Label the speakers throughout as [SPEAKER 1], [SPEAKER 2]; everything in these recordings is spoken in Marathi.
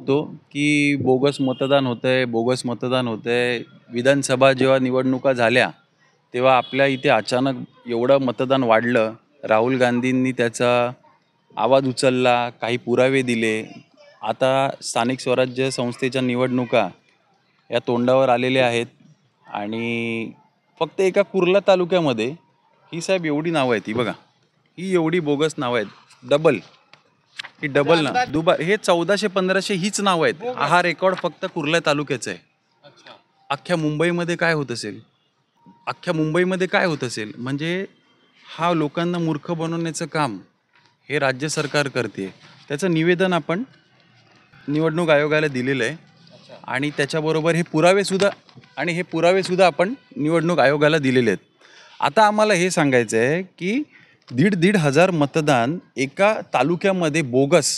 [SPEAKER 1] बघतो की बोगस मतदान होतंय, बोगस मतदान होतंय. विधानसभा जेव्हा निवडणुका झाल्या तेव्हा आपल्या इथे अचानक एवढं मतदान वाढलं. राहुल गांधींनी त्याचा आवाज उचलला, काही पुरावे दिले. आता स्थानिक स्वराज्य संस्थेच्या निवडणुका या तोंडावर आलेल्या आहेत आणि फक्त एका कुर्ला तालुक्यामध्ये ही साहेब एवढी नावं आहेत, ही बघा, ही एवढी बोगस नावं आहेत. ही डबल ना हे 1400-1500 हीच नावं आहेत. हा रेकॉर्ड फक्त कुर्ला तालुक्याचा आहे. अख्ख्या मुंबईमध्ये काय होत असेल, म्हणजे हा लोकांना मूर्ख बनवण्याचं काम हे राज्य सरकार करते. त्याचं निवेदन आपण निवडणूक आयोगाला दिलेलं आहे आणि त्याच्याबरोबर हे पुरावे सुद्धा आपण निवडणूक आयोगाला दिलेले आहेत. आता आम्हाला हे सांगायचं आहे की 1,500 मतदान एका तालुक्यामध्ये बोगस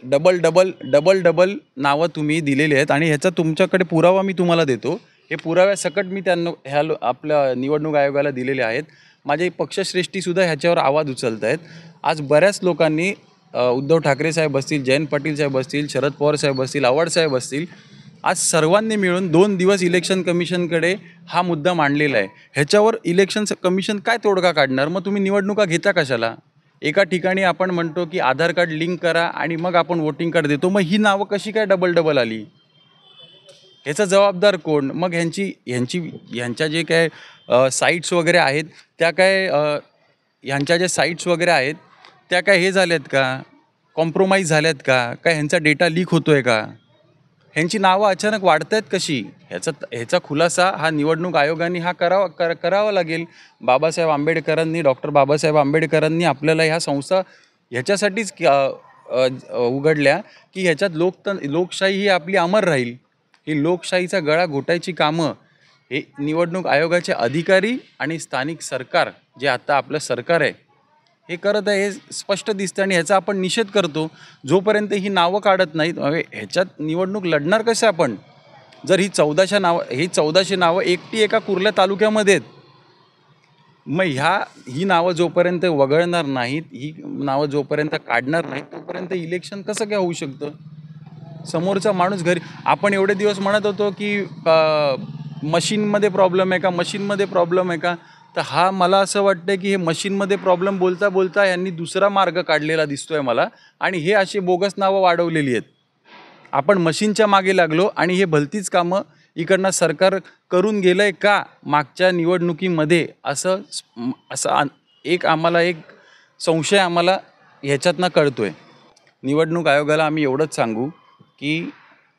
[SPEAKER 1] डबल नावं तुम्ही दिलेली आहेत आणि ह्याचा तुमच्याकडे पुरावा मी तुम्हाला देतो. हे पुराव्यासकट मी आपल्या निवडणूक आयोगाला दिलेले आहेत. माझे पक्षश्रेष्ठीसुद्धा ह्याच्यावर आवाज उचलत आहेत. आज बऱ्याच लोकांनी उद्धव ठाकरे साहेब असतील, जयंत पाटील साहेब असतील, शरद पवार साहेब असतील, आव्हाड साहेब असतील, आज सर्वांनी मिळून 2 दिवस इलेक्शन कमिशनकडे हा मुद्दा मांडलेला आहे. ह्याच्यावर इलेक्शन कमिशन काय तोडगा काढणार? मग तुम्ही निवडणुका घेता कशाला? एका ठिकाणी आपण म्हणतो की आधार कार्ड लिंक करा आणि मग आपण वोटिंग कार्ड देतो. मग ही नावं कशी काय डबल आली? ह्याचा जबाबदार कोण? मग ह्यांच्या जे काय साईट्स वगैरे आहेत त्या काय हे झाल्यात का? कॉम्प्रोमाइज झाल्यात का? काय ह्यांचा डेटा लीक होतोय का? ह्यांची नावं अचानक वाढत आहेत कशी? ह्याचा खुलासा हा निवडणूक आयोगाने करावा लागेल. डॉक्टर बाबासाहेब आंबेडकरांनी आपल्याला ह्या संस्था ह्याच्यासाठीच उघडल्या की ह्याच्यात लोकशाही ही आपली अमर राहील. ही लोकशाहीचा गळा घोटायची कामं हे निवडणूक आयोगाचे अधिकारी आणि स्थानिक सरकार जे आता आपलं सरकार आहे हे करत आहे, हे स्पष्ट दिसतं आणि ह्याचा आपण निषेध करतो. जोपर्यंत ही नावं काढत नाहीत ह्याच्यात निवडणूक लढणार कसं आपण? जर ही 1400 नावं एकटी एका कुर्ला तालुक्यामध्ये आहेत, मग ही नावं जोपर्यंत वगळणार नाहीत, ही नावं जोपर्यंत काढणार नाहीत, तोपर्यंत इलेक्शन कसं काय होऊ शकतं? समोरचा माणूस घरी आपण एवढे दिवस म्हणत होतो की मशीनमध्ये प्रॉब्लेम आहे का? तर मला असं वाटतं की हे मशीनमध्ये प्रॉब्लेम बोलता यांनी दुसरा मार्ग काढलेला दिसतोय मला आणि हे अशी बोगस नावं वाढवलेली आहेत. आपण मशीनच्या मागे लागलो आणि हे भलतीच कामं इकडनं सरकार करून गेलंय का मागच्या निवडणुकीमध्ये असं आम्हाला एक संशय ह्याच्यातनं कळतोय. निवडणूक आयोगाला आम्ही एवढंच सांगू की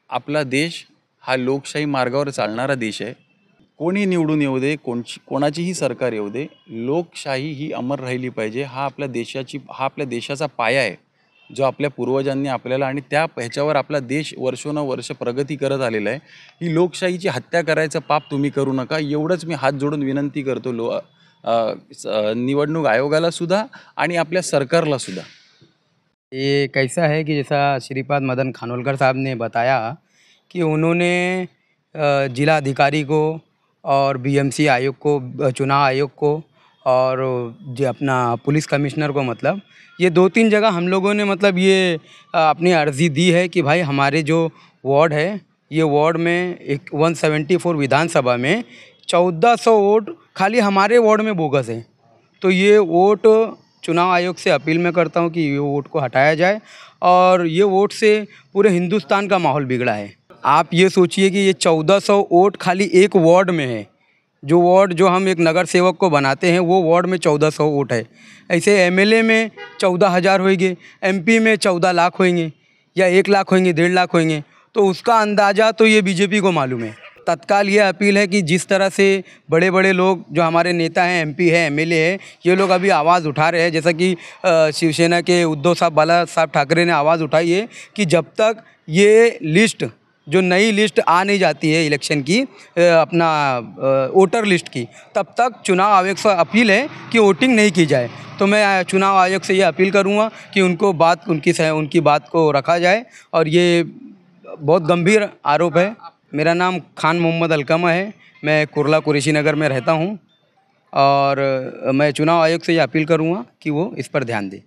[SPEAKER 1] आपला देश हा लोकशाही मार्गावर चालणारा देश आहे. कोणी निवडून येऊ दे, कोणाचीही सरकार येऊ दे, लोकशाही ही अमर राहिली पाहिजे. हा आपल्या देशाचा पाया आहे जो आपल्या पूर्वजांनी आपल्याला आणि ह्याच्यावर आपला देश वर्षोनवर्ष प्रगती करत आलेला आहे. ही लोकशाहीची हत्या करायचं पाप तुम्ही करू नका, एवढंच मी हात जोडून विनंती करतो निवडणूक आयोगाला सुद्धा आणि आपल्या सरकारला सुद्धा.
[SPEAKER 2] ये कैसा है कि जैसा श्रीपाद मदन खानोलकर साहब ने बताया कि उन्होंने जिला अधिकारी को और बीएमसी आयोग को, चुनाव आयोग को और जो अपना पुलिस कमिश्नर को, मतलब ये 2-3 जगह हम लोगों ने मतलब ये अपनी अर्ज़ी दी है कि भाई हमारे जो वार्ड है, ये वार्ड में 174 विधानसभा में 1400 वोट खाली हमारे वार्ड में बोगस है. तो ये वोट चुनाव आयोग से अपील मैं करता हूँ कि ये वोट को हटाया जाए और ये वोट से पूरे हिंदुस्तान का माहौल बिगड़ा है. आप ये सोचिए कि ये 1400 वोट खाली एक वार्ड में है. जो हम एक नगर सेवक को बनाते हैं वो वार्ड में 1400 वोट है. ऐसे एमएलए में 14,000 होंगे, एमपी में 14 लाख होंगे या 1 लाख होंगे, 1.5 लाख होंगे. तो उसका अंदाज़ा तो ये बीजेपी को मालूम है. तत्काल ये अपील है कि जिस तरह से बड़े बड़े लोग जो हमारे नेता हैं, एमपी है, एमएलए है, ये लोग अभी आवाज़ उठा रहे हैं, जैसा कि शिवसेना के उद्धव साहब बाला साहब ठाकरे ने आवाज़ उठाई है कि जब तक ये लिस्ट, जो नई लिस्ट आ नहीं जाती है इलेक्शन की, अपना वोटर लिस्ट की, तब तक चुनाव आयोग से अपील है कि वोटिंग नहीं की जाए. तो मैं चुनाव आयोग से ये अपील करूँगा कि उनकी बात को रखा जाए और ये बहुत गंभीर आरोप है. मेरा नाम खान मोहम्मद अलकमा है. मैं कुर्ला कुरैशी नगर में रहता हूँ और मैं चुनाव आयोग से ये अपील करूँगा कि वो इस पर ध्यान दें.